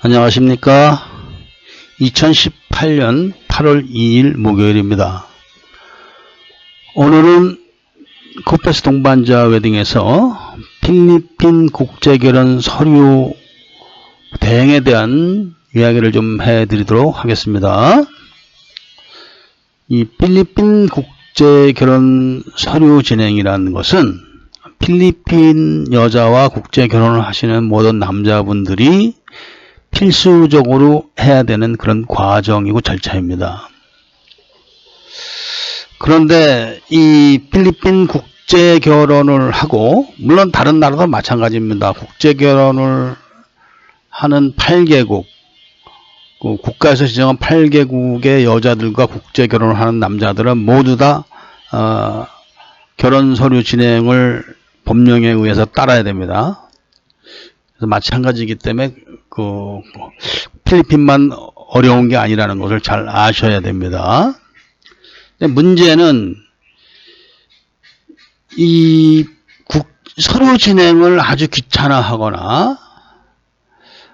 안녕하십니까. 2018년 8월 2일 목요일입니다. 오늘은 코페스 동반자 웨딩에서 필리핀 국제결혼 서류 대행에 대한 이야기를 좀 해드리도록 하겠습니다. 이 필리핀 국제결혼 서류 진행이라는 것은 필리핀 여자와 국제결혼을 하시는 모든 남자분들이 필수적으로 해야 되는 그런 과정이고 절차입니다. 그런데 이 필리핀 국제결혼을 하고, 물론 다른 나라도 마찬가지입니다. 국제결혼을 하는 8개국, 국가에서 지정한 8개국의 여자들과 국제결혼을 하는 남자들은 모두 다 결혼 서류 진행을 법령에 의해서 따라야 됩니다. 그래서 마찬가지이기 때문에 필리핀만 어려운 게 아니라는 것을 잘 아셔야 됩니다. 근데 문제는 이 서류 진행을 아주 귀찮아하거나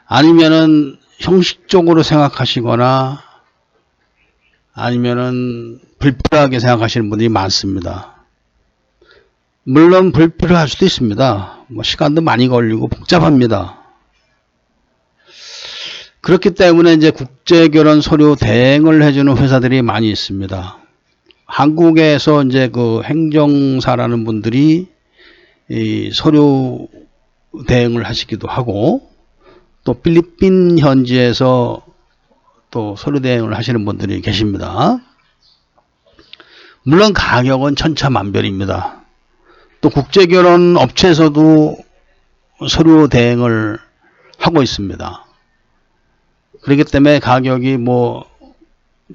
아니면은 형식적으로 생각하시거나 아니면은 불필요하게 생각하시는 분들이 많습니다. 물론 불필요할 수도 있습니다. 시간도 많이 걸리고 복잡합니다. 그렇기 때문에 이제 국제결혼 서류 대행을 해주는 회사들이 많이 있습니다. 한국에서 이제 행정사라는 분들이 이 서류 대행을 하시기도 하고, 또 필리핀 현지에서 또 서류 대행을 하시는 분들이 계십니다. 물론 가격은 천차만별입니다. 또 국제결혼 업체에서도 서류 대행을 하고 있습니다. 그렇기 때문에 가격이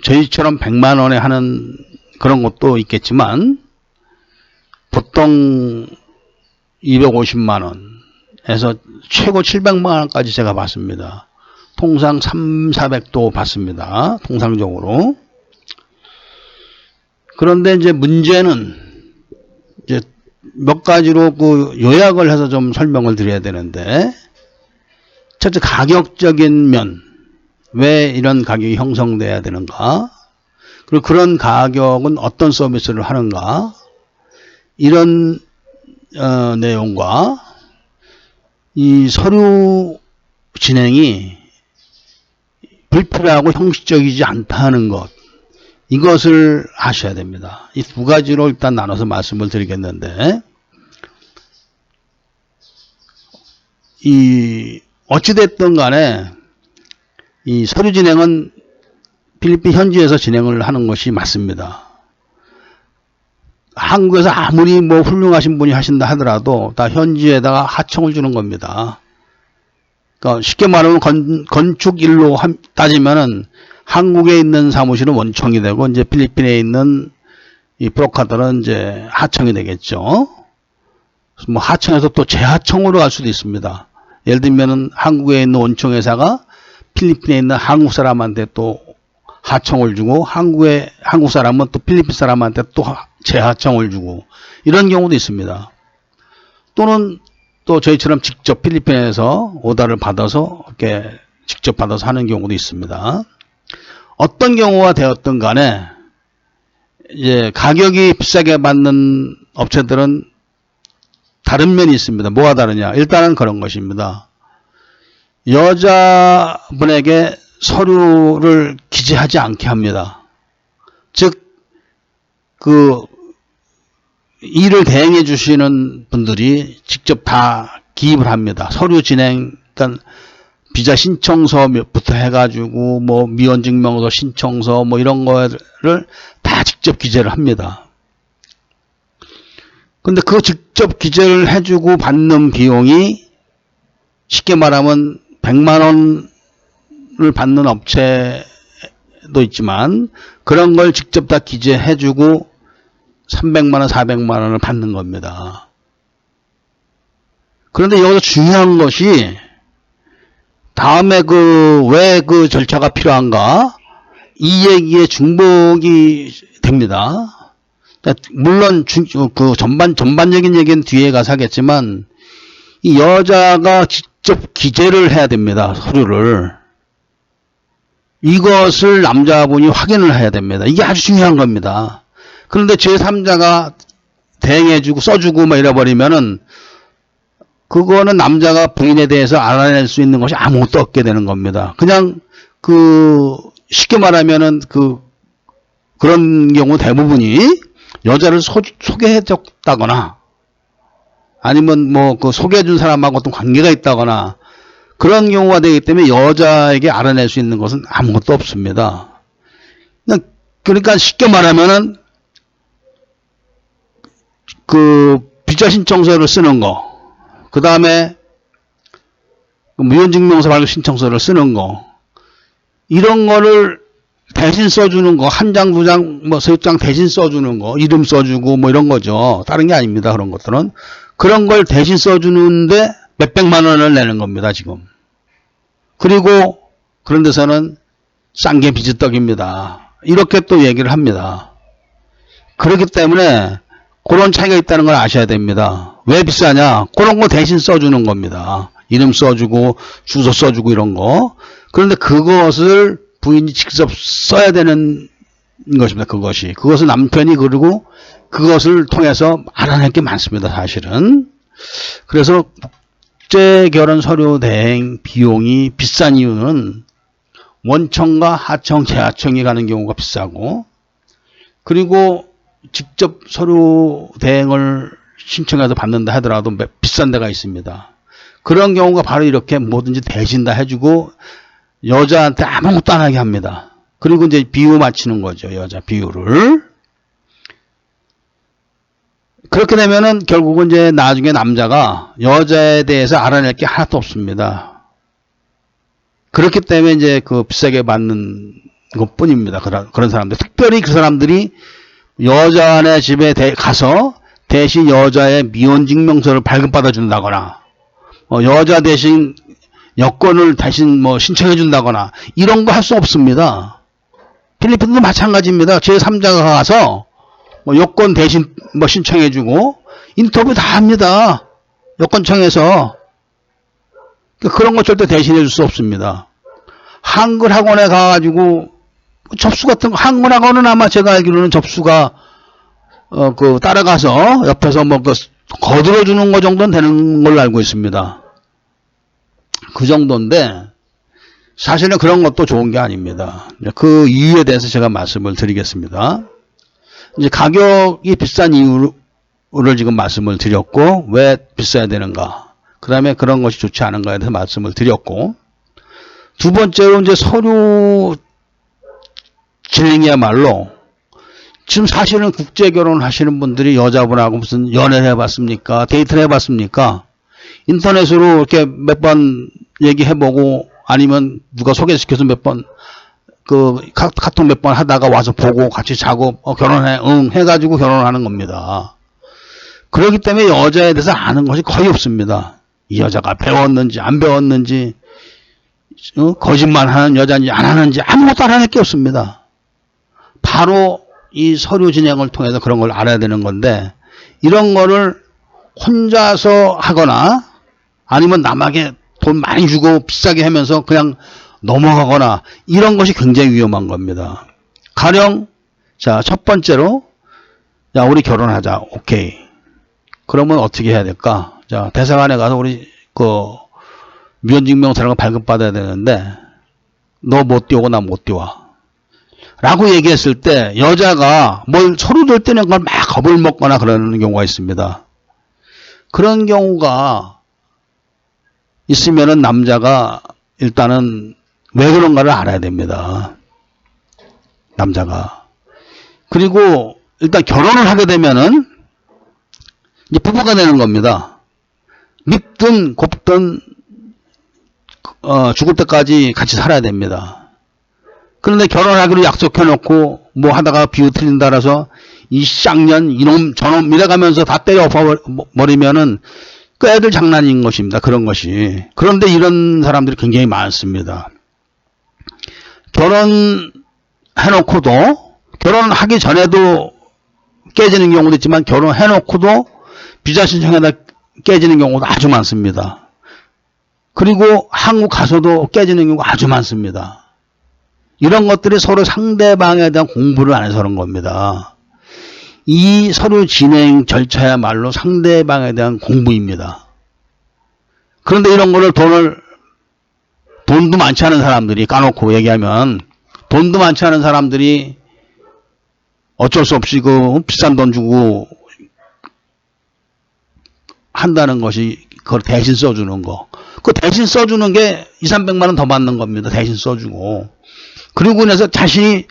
저희처럼 100만 원에 하는 그런 것도 있겠지만 보통 250만 원에서 최고 700만 원까지 제가 받습니다. 통상 300~400도 받습니다. 통상적으로. 그런데 이제 문제는 이제 몇 가지로 요약을 해서 좀 설명을 드려야 되는데, 첫째 가격적인 면, 왜 이런 가격이 형성돼야 되는가, 그리고 그런 가격은 어떤 서비스를 하는가, 이런 내용과 이 서류 진행이 불필요하고 형식적이지 않다는 것, 이것을 아셔야 됩니다. 이 두 가지로 일단 나눠서 말씀을 드리겠는데, 어찌됐든 간에 이 서류 진행은 필리핀 현지에서 진행을 하는 것이 맞습니다. 한국에서 아무리 훌륭하신 분이 하신다 하더라도 다 현지에다가 하청을 주는 겁니다. 그러니까 쉽게 말하면 건축 일로 따지면은 한국에 있는 사무실은 원청이 되고, 이제 필리핀에 있는 이 브로커들은 이제 하청이 되겠죠. 하청에서 또 재하청으로 갈 수도 있습니다. 예를 들면은 한국에 있는 원청회사가 필리핀에 있는 한국 사람한테 또 하청을 주고, 한국 사람은 또 필리핀 사람한테 또 재하청을 주고, 이런 경우도 있습니다. 또는 또 저희처럼 직접 필리핀에서 오더를 받아서 이렇게 직접 받아서 하는 경우도 있습니다. 어떤 경우가 되었든 간에 이제 가격이 비싸게 받는 업체들은 다른 면이 있습니다. 뭐가 다르냐? 일단은 그런 것입니다. 여자분에게 서류를 기재하지 않게 합니다. 즉, 일을 대행해 주시는 분들이 직접 다 기입을 합니다. 서류 진행, 그러니까 비자 신청서부터 해가지고 미혼증명서 신청서 이런 거를 다 직접 기재를 합니다. 근데 그 직접 기재를 해주고 받는 비용이 쉽게 말하면 100만 원을 받는 업체도 있지만, 그런 걸 직접 다 기재해주고 300만 원, 400만 원을 받는 겁니다. 그런데 여기서 중요한 것이, 다음에 왜 그 절차가 필요한가, 이 얘기에 중복이 됩니다. 물론 전반적인 얘기는 뒤에 가서 하겠지만, 이 여자가 직접 기재를 해야 됩니다. 서류를. 이것을 남자분이 확인을 해야 됩니다. 이게 아주 중요한 겁니다. 그런데 제3자가 대행해주고 써주고 뭐 이래버리면은 그거는 남자가 부인에 대해서 알아낼 수 있는 것이 아무것도 없게 되는 겁니다. 그냥 쉽게 말하면은 그런 경우 대부분이 여자를 소개해줬다거나 아니면 소개해준 사람하고 어떤 관계가 있다거나 그런 경우가 되기 때문에 여자에게 알아낼 수 있는 것은 아무것도 없습니다. 그러니까 쉽게 말하면은 비자 신청서를 쓰는 거, 그 다음에 무연증명서 발급 신청서를 쓰는 거, 이런 거를 대신 써주는 거, 한 장, 두 장, 세 장 대신 써주는 거, 이름 써주고 이런 거죠. 다른 게 아닙니다. 그런 것들은. 그런 걸 대신 써주는데 몇백만 원을 내는 겁니다. 지금. 그리고 그런 데서는 싼 게 비지떡입니다. 이렇게 또 얘기를 합니다. 그렇기 때문에 그런 차이가 있다는 걸 아셔야 됩니다. 왜 비싸냐? 그런 거 대신 써주는 겁니다. 이름 써주고 주소 써주고 이런 거. 그런데 그것을 부인이 직접 써야 되는 것입니다. 그것을 남편이 그리고 그것을 통해서 알아낼 게 많습니다. 사실은. 그래서 국제 결혼 서류 대행 비용이 비싼 이유는 원청과 하청, 재하청이 가는 경우가 비싸고, 그리고 직접 서류 대행을 신청해서 받는다 하더라도 비싼 데가 있습니다. 그런 경우가 바로 이렇게 뭐든지 대신 다 해주고 여자한테 아무것도 안 하게 합니다. 그리고 이제 비유 맞추는 거죠. 여자 비유를. 그렇게 되면은 결국은 이제 나중에 남자가 여자에 대해서 알아낼 게 하나도 없습니다. 그렇기 때문에 이제 비싸게 받는 것 뿐입니다. 그런 사람들. 특별히 그 사람들이 여자네 집에 가서 대신 여자의 미혼증명서를 발급받아 준다거나, 여자 대신 여권을 대신 신청해 준다거나, 이런 거 할 수 없습니다. 필리핀도 마찬가지입니다. 제3자가 가서 여권 대신 신청해 주고, 인터뷰 다 합니다. 여권청에서. 그런 거 절대 대신해 줄 수 없습니다. 한글 학원에 가가지고, 접수 같은 거, 한글 학원은 아마 제가 알기로는 접수가, 따라가서 옆에서 거들어주는 거 정도는 되는 걸로 알고 있습니다. 그 정도인데, 사실은 그런 것도 좋은 게 아닙니다. 그 이유에 대해서 제가 말씀을 드리겠습니다. 이제 가격이 비싼 이유를 지금 말씀을 드렸고, 왜 비싸야 되는가. 그 다음에 그런 것이 좋지 않은가에 대해서 말씀을 드렸고, 두 번째로 이제 서류 진행이야말로 지금 사실은 국제 결혼 하시는 분들이 여자분하고 무슨 연애를 해봤습니까? 데이트를 해봤습니까? 인터넷으로 이렇게 몇 번 얘기해보고 아니면 누가 소개시켜서 몇 번 카톡 몇 번 하다가 와서 보고 같이 자고 결혼해 응 해가지고 결혼하는 겁니다. 그렇기 때문에 여자에 대해서 아는 것이 거의 없습니다. 이 여자가 배웠는지 안 배웠는지 거짓말하는 여자인지 안 하는지 아무것도 알아낼 게 없습니다. 바로 이 서류 진행을 통해서 그런 걸 알아야 되는 건데, 이런 거를 혼자서 하거나 아니면 남에게 돈 많이 주고 비싸게 하면서 그냥 넘어가거나 이런 것이 굉장히 위험한 겁니다. 가령 첫 번째로 우리 결혼하자. 오케이. 그러면 어떻게 해야 될까? 대사관에 가서 우리 미혼증명서를 발급받아야 되는데 너 못 띄우고 나 못 띄워. 라고 얘기했을 때 여자가 서로 들 때는 걸 막 겁을 먹거나 그러는 경우가 있습니다. 그런 경우가 있으면은 남자가 일단은 왜 그런가를 알아야 됩니다. 남자가. 그리고 일단 결혼을 하게 되면은 이제 부부가 되는 겁니다. 밉든 곱든 죽을 때까지 같이 살아야 됩니다. 그런데 결혼하기로 약속해놓고 하다가 비유 틀린다라서 이 쌍년 이놈 저놈 이래가면서 다 때려 엎어버리면은 그 애들 장난인 것입니다. 그런 것이. 그런데 이런 사람들이 굉장히 많습니다. 결혼해놓고도 결혼하기 전에도 깨지는 경우도 있지만 결혼해놓고도 비자 신청에다 깨지는 경우도 아주 많습니다. 그리고 한국 가서도 깨지는 경우가 아주 많습니다. 이런 것들이 서로 상대방에 대한 공부를 안 해서 그런 겁니다. 이 서류 진행 절차야말로 상대방에 대한 공부입니다. 그런데 이런 거를 돈도 많지 않은 사람들이 까놓고 얘기하면 돈도 많지 않은 사람들이 어쩔 수 없이 그 비싼 돈 주고 한다는 것이 그걸 대신 써주는 거. 그 대신 써주는 게 2, 300만 원 더 받는 겁니다. 대신 써주고. 그리고 나서 자신이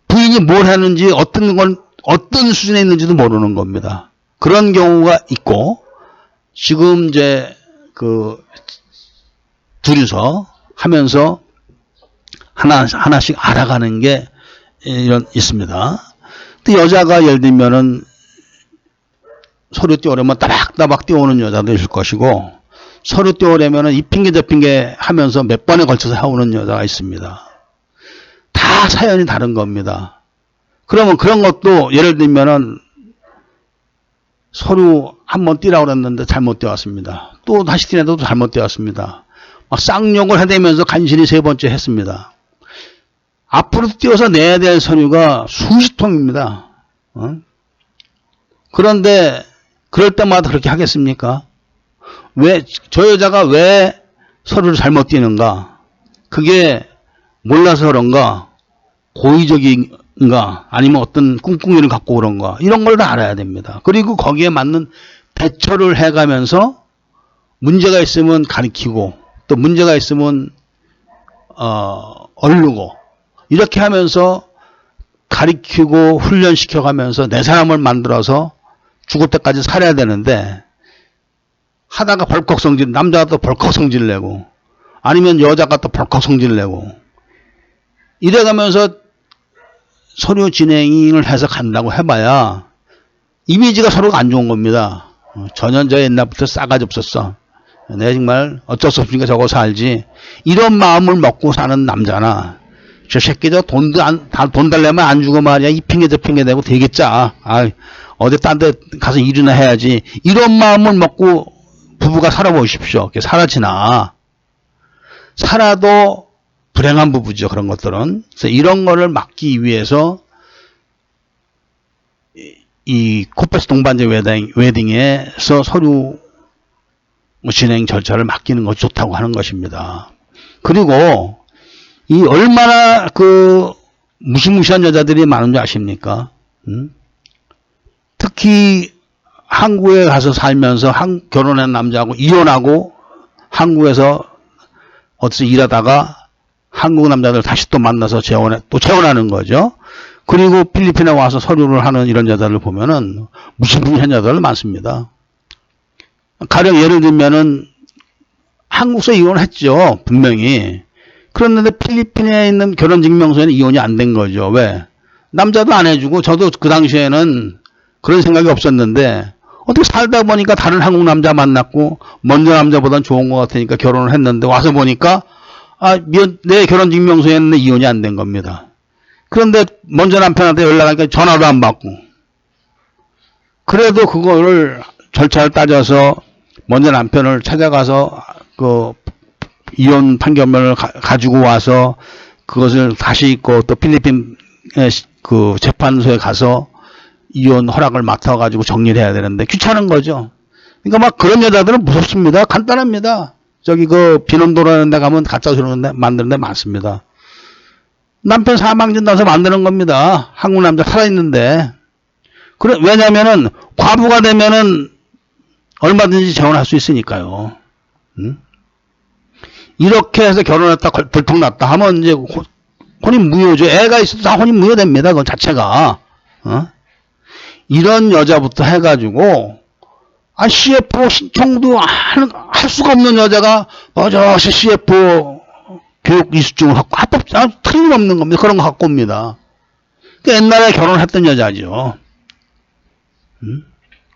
부인이 뭘 하는지 어떤 수준에 있는지도 모르는 겁니다. 그런 경우가 있고 지금 이제 그 둘이서 하면서 하나씩 알아가는 게 있습니다. 또 여자가 예를 들면은 서류 띄우려면 따박따박 띄우는 여자도 있을 것이고 서류 띄우려면 이 핑계 저 핑계 하면서 몇 번에 걸쳐서 해오는 여자가 있습니다. 다 사연이 다른 겁니다. 그러면 그런 것도 예를 들면은 서류 한번 띄라고 그랬는데 잘못 띄웠습니다. 또 다시 띄는데도 잘못 띄웠습니다. 막 쌍욕을 해대면서 간신히 3번째 했습니다. 앞으로 띄워서 내야 될 서류가 수십 통입니다. 그런데 그럴 때마다 그렇게 하겠습니까? 저 여자가 왜 서류를 잘못 띄는가? 그게 몰라서 그런가? 고의적인가? 아니면 어떤 꿍꿍이를 갖고 그런가? 이런 걸 다 알아야 됩니다. 그리고 거기에 맞는 대처를 해가면서 문제가 있으면 가리키고 또 문제가 있으면 얼르고 이렇게 하면서 가리키고 훈련시켜가면서 내 사람을 만들어서 죽을 때까지 살아야 되는데 하다가 벌컥 남자가 또 벌컥 성질 내고 아니면 여자가 또 벌컥 성질 내고 이래가면서 서류 진행을 해서 간다고 해봐야 이미지가 서로가 안 좋은 겁니다. 전혀 저 옛날부터 싸가지 없었어. 내가 정말 어쩔 수 없으니까 저거 살지. 이런 마음을 먹고 사는 남자나 저 새끼 돈 달래면 안 주고 말이야. 이 핑계 저 핑계 대고 되게 짜. 어디 딴 데 가서 일이나 해야지. 이런 마음을 먹고 부부가 살아보십시오. 살아지나. 살아도 불행한 부부죠. 그런 것들은. 그래서 이런 거를 막기 위해서 이 코페스 동반자 웨딩에서 서류 진행 절차를 맡기는 것이 좋다고 하는 것입니다. 그리고 이 얼마나 그 무시무시한 여자들이 많은지 아십니까? 특히 한국에 가서 살면서 결혼한 남자하고 이혼하고 한국에서 어디서 일하다가 한국 남자들 다시 또 만나서 재혼하는 거죠. 그리고 필리핀에 와서 서류를 하는 이런 여자들 보면은 무시무시한 여자들 많습니다. 가령 예를 들면은 한국에서 이혼을 했죠. 분명히. 그런데 필리핀에 있는 결혼증명서에는 이혼이 안 된 거죠. 왜? 남자도 안 해주고 저도 그 당시에는 그런 생각이 없었는데 어떻게 살다 보니까 다른 한국 남자 만났고 먼저 남자보단 좋은 것 같으니까 결혼을 했는데 와서 보니까 내 결혼증명서에는 이혼이 안 된 겁니다. 그런데 먼저 남편한테 연락하니까 전화도 안 받고 그래도 그거를 절차를 따져서 먼저 남편을 찾아가서 그 이혼 판결문을 가지고 와서 그것을 다시 또 필리핀 그 재판소에 가서 이혼 허락을 맡아가지고 정리를 해야 되는데 귀찮은 거죠. 그러니까 막 그런 여자들은 무섭습니다. 간단합니다. 저기 그 비놈도라는 데 가면 가짜 서류 만드는 데 많습니다. 남편 사망진 나서 만드는 겁니다. 한국 남자 살아있는데. 왜냐면은 과부가 되면은 얼마든지 재혼할 수 있으니까요. 이렇게 해서 결혼했다 들통났다 하면 이제 혼인 무효죠. 애가 있어도 다 혼인 무효됩니다. 그 자체가. 이런 여자부터 해가지고 CF 신청도 할 수가 없는 여자가 버젓이 CF 교육 이수증을 갖고 틀림없는 겁니다. 그런 거 갖고 옵니다. 옛날에 결혼했던 여자죠.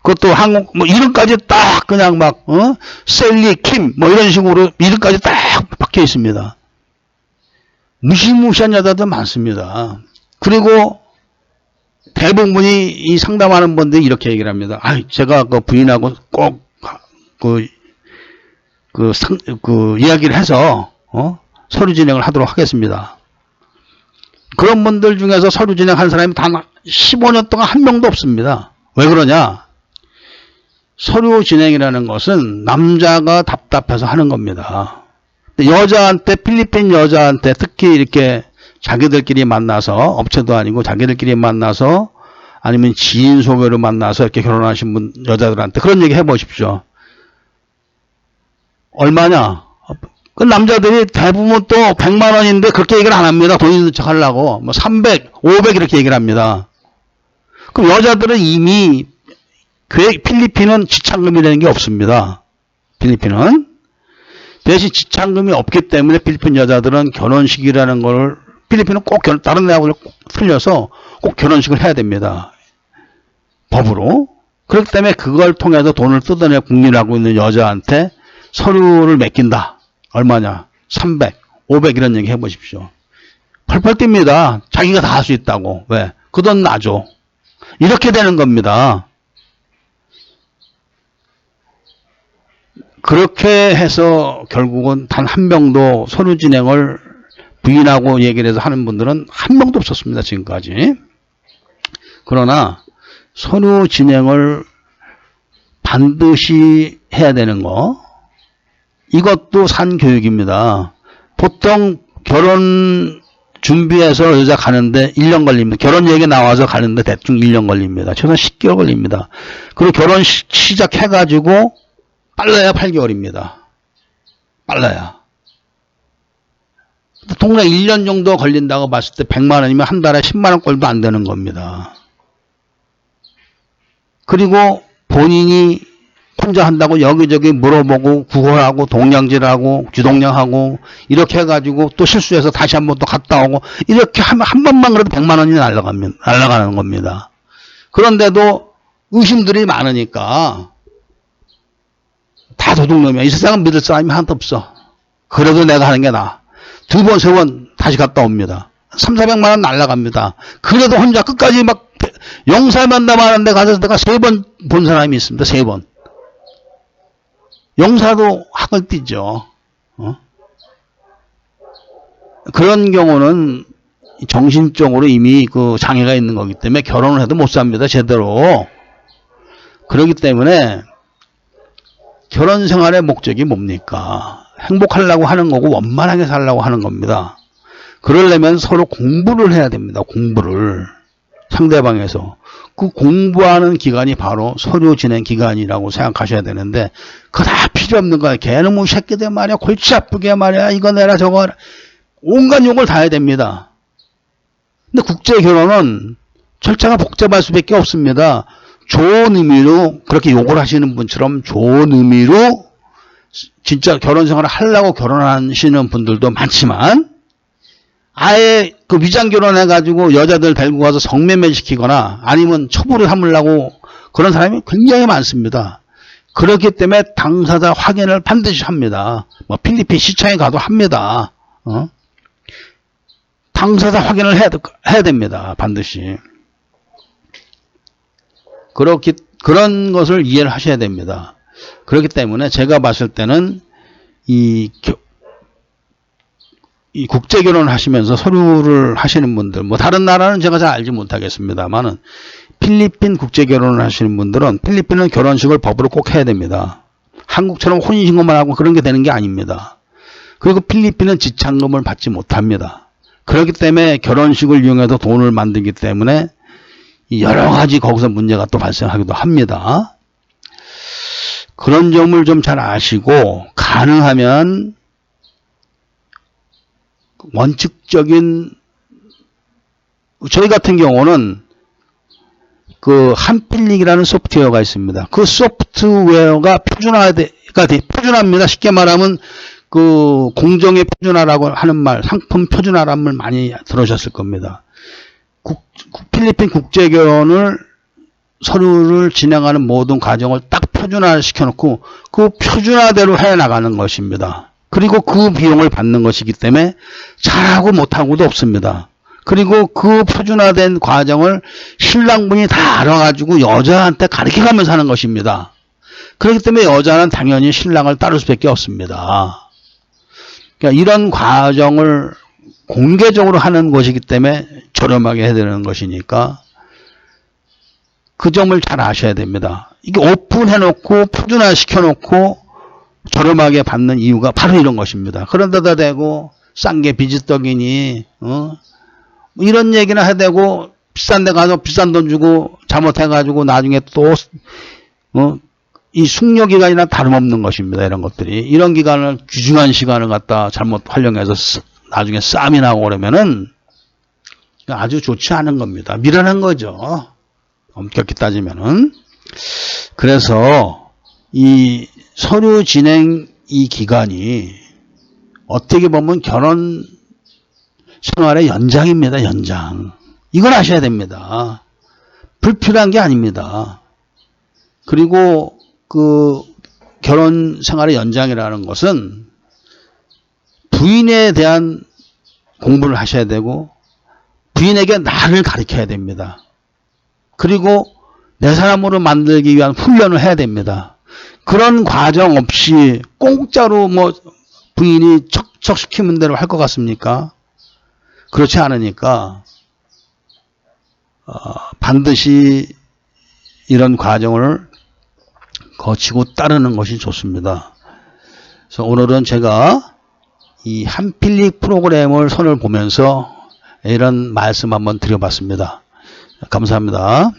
그것도 한국 이름까지 딱 그냥 셀리 킴 이런 식으로 이름까지 딱 박혀 있습니다. 무시무시한 여자도 많습니다. 그리고 대부분이 이 상담하는 분들이 이렇게 얘기를 합니다. 제가 그 부인하고 꼭 이야기를 해서 서류 진행을 하도록 하겠습니다. 그런 분들 중에서 서류 진행한 사람이 단 15년 동안 한 명도 없습니다. 왜 그러냐? 서류 진행이라는 것은 남자가 답답해서 하는 겁니다. 여자한테, 필리핀 여자한테 특히 이렇게 자기들끼리 만나서, 업체도 아니고 자기들끼리 만나서 아니면 지인 소개로 만나서 이렇게 결혼하신 분, 여자들한테 그런 얘기 해보십시오. 얼마냐? 그 남자들이 대부분 또 100만 원인데 그렇게 얘기를 안 합니다. 돈 있는 척 하려고. 뭐 300, 500 이렇게 얘기를 합니다. 그럼 여자들은 이미 필리핀은 지참금이라는 게 없습니다. 필리핀은. 대신 지참금이 없기 때문에 필리핀 여자들은 결혼식이라는 걸 필리핀은 꼭 다른 나라하고 틀려서 꼭 결혼식을 해야 됩니다. 법으로. 그렇기 때문에 그걸 통해서 돈을 뜯어내 국리하고 있는 여자한테 서류를 맡긴다. 얼마냐? 300, 500 이런 얘기 해보십시오. 펄펄 뜁니다. 자기가 다 할 수 있다고. 왜? 그 돈 놔줘. 이렇게 되는 겁니다. 그렇게 해서 결국은 단 한 명도 서류 진행을 부인하고 얘기를 해서 하는 분들은 한 명도 없었습니다. 지금까지. 그러나 서류 진행을 반드시 해야 되는 거, 이것도 산교육입니다. 보통 결혼 준비해서 여자 가는데 1년 걸립니다. 결혼 얘기 나와서 가는데 대충 1년 걸립니다. 최소 10개월 걸립니다. 그리고 결혼 시작해가지고 빨라야 8개월입니다. 빨라야. 통상 1년 정도 걸린다고 봤을 때 100만 원이면 한 달에 10만 원꼴도 안 되는 겁니다. 그리고 본인이 혼자 한다고 여기저기 물어보고 구걸하고 동냥질하고 주동냥하고 이렇게 해가지고 또 실수해서 다시 한번 또 갔다 오고 이렇게 하면 한 번만 그래도 100만 원이 날아가는 겁니다. 그런데도 의심들이 많으니까 다 도둑놈이야. 이 세상은 믿을 사람이 하나도 없어. 그래도 내가 하는 게 나아. 2번, 3번 다시 갔다 옵니다. 3, 400만 원 날아갑니다. 그래도 혼자 끝까지 막 영사 만담하는 데 가서 내가 3번 본 사람이 있습니다. 3번. 영사도 학을 띄죠. 그런 경우는 정신적으로 이미 그 장애가 있는 거기 때문에 결혼을 해도 못 삽니다. 제대로. 그렇기 때문에 결혼 생활의 목적이 뭡니까? 행복하려고 하는 거고 원만하게 살려고 하는 겁니다. 그러려면 서로 공부를 해야 됩니다. 공부를. 상대방에서. 그 공부하는 기간이 바로 서류 진행 기간이라고 생각하셔야 되는데 그거 다 필요 없는 거야. 걔는 뭐 새끼들 말이야. 골치 아프게 말이야. 이거 내라 저거 하라. 온갖 욕을 다 해야 됩니다. 근데 국제 결혼은 절차가 복잡할 수밖에 없습니다. 좋은 의미로 그렇게 욕을 하시는 분처럼 좋은 의미로 진짜 결혼 생활을 하려고 결혼하시는 분들도 많지만 아예 그 위장 결혼해가지고 여자들 데리고 가서 성매매 시키거나 아니면 처벌을 삼으려고 그런 사람이 굉장히 많습니다. 그렇기 때문에 당사자 확인을 반드시 합니다. 뭐 필리핀 시청에 가도 합니다. 당사자 확인을 해야 됩니다. 반드시. 그런 것을 이해를 하셔야 됩니다. 그렇기 때문에 제가 봤을 때는 이 국제 결혼을 하시면서 서류를 하시는 분들, 뭐 다른 나라는 제가 잘 알지 못하겠습니다만은 필리핀 국제 결혼을 하시는 분들은 필리핀은 결혼식을 법으로 꼭 해야 됩니다. 한국처럼 혼인신고만 하고 그런 게 되는 게 아닙니다. 그리고 필리핀은 지참금을 받지 못합니다. 그렇기 때문에 결혼식을 이용해서 돈을 만들기 때문에 여러 가지 거기서 문제가 또 발생하기도 합니다. 그런 점을 좀 잘 아시고 가능하면 원칙적인 저희 같은 경우는 그 한필릭이라는 소프트웨어가 있습니다. 그 소프트웨어가 표준화입니다. 쉽게 말하면 그 공정의 표준화라고 하는 말, 상품 표준화라는 말 많이 들으셨을 겁니다. 필리핀 국제결혼을 서류를 진행하는 모든 과정을 딱 표준화를 시켜놓고 그 표준화대로 해나가는 것입니다. 그리고 그 비용을 받는 것이기 때문에 잘하고 못하고도 없습니다. 그리고 그 표준화된 과정을 신랑분이 다 알아가지고 여자한테 가르쳐가면서 하는 것입니다. 그렇기 때문에 여자는 당연히 신랑을 따를 수밖에 없습니다. 그러니까 이런 과정을 공개적으로 하는 것이기 때문에 저렴하게 해야 되는 것이니까 그 점을 잘 아셔야 됩니다. 이게 오픈해놓고 표준화시켜놓고 저렴하게 받는 이유가 바로 이런 것입니다. 그런 데다 대고 싼 게 비지떡이니 이런 얘기나 해대고 비싼 데 가서 비싼 돈 주고 잘못해가지고 나중에 또 이 숙려기간이나 다름없는 것입니다. 이런 것들이. 이런 기간을 귀중한 시간을 갖다 잘못 활용해서 나중에 싸움이 나고 그러면은 아주 좋지 않은 겁니다. 미련한 거죠. 엄격히 따지면은. 그래서 이 서류 진행 이 기간이 어떻게 보면 결혼 생활의 연장입니다. 연장. 이걸 아셔야 됩니다. 불필요한 게 아닙니다. 그리고 그 결혼 생활의 연장이라는 것은 부인에 대한 공부를 하셔야 되고 부인에게 나를 가르쳐야 됩니다. 그리고 내 사람으로 만들기 위한 훈련을 해야 됩니다. 그런 과정 없이 공짜로 뭐 부인이 척척 시키는 대로 할 것 같습니까? 그렇지 않으니까 반드시 이런 과정을 거치고 따르는 것이 좋습니다. 그래서 오늘은 제가 이 한필릭 프로그램을 손을 보면서 이런 말씀 한번 드려봤습니다. 감사합니다.